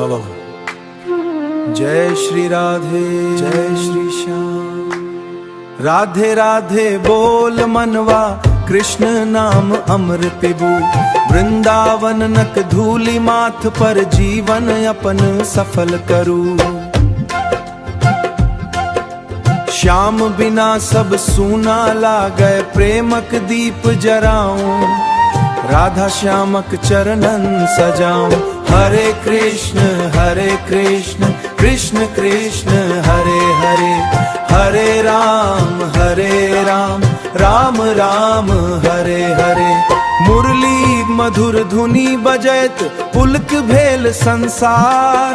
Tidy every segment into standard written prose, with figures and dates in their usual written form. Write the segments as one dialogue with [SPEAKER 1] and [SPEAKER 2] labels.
[SPEAKER 1] भवः। जय श्री राधे जय श्री श्याम। राधे राधे बोल मनवा, कृष्ण नाम अमर पिबू। वृंदावन नक धूलि माथ पर, जीवन अपन सफल करू। श्याम बिना सब सूना लागे, प्रेमक दीप जराऊं। राधा श्यामक चरणन सजाऊं। हरे कृष्ण कृष्ण कृष्ण हरे हरे। हरे राम राम राम हरे हरे। मुरली मधुर धुनी बजैत, पुलक भेल संसार।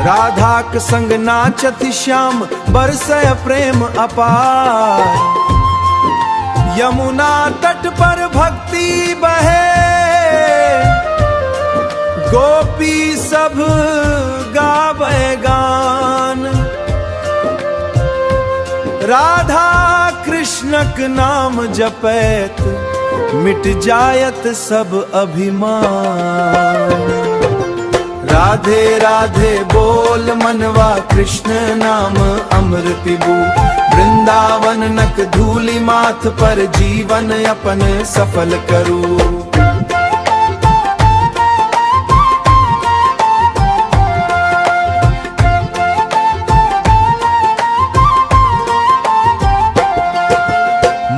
[SPEAKER 1] राधाक संग नाचत श्याम, बरसय प्रेम अपार। यमुना तट पर भक्ति बहे, गोपी सब गावे गान। राधा कृष्णक नाम जपैत, मिट जायत सब अभिमान। राधे राधे बोल मनवा, कृष्ण नाम अमर पिबू। वृंदावन नक धूलि माथ पर, जीवन अपन सफल करू।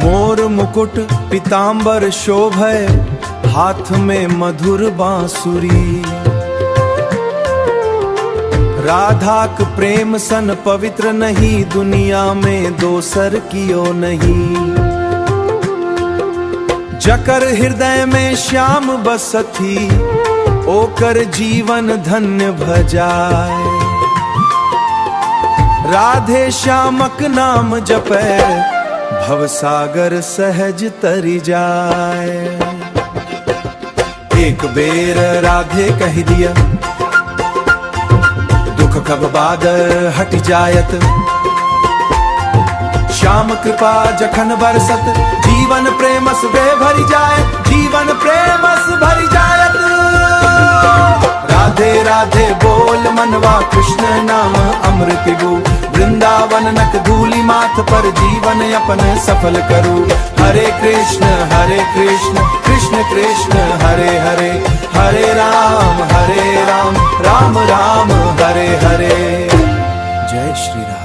[SPEAKER 1] मोर मुकुट पीतांबर शोभय, हाथ में मधुर बांसुरी। राधाक प्रेम सन पवित्र नहीं, दुनिया में दोसर कियो नहीं। जकर हृदय में श्याम बसथी, ओकर जीवन धन्य भजाए। राधे श्यामक नाम जपै, भवसागर सहज तरि जाए। एक बेर राधे कह दिया, दुख कब बाद हट जायत। श्याम कृपा जखन बरसत, जीवन प्रेमस वे भरि जाए। जीवन प्रेमस भरि जायत। राधे राधे बोल मनवा, कृष्ण नाम अमर पिबू। वृंदावन नक धूलि माथ पर, जीवन अपन सफल करू। हरे कृष्ण कृष्ण कृष्ण हरे हरे। हरे राम राम राम हरे हरे। जय श्री राम।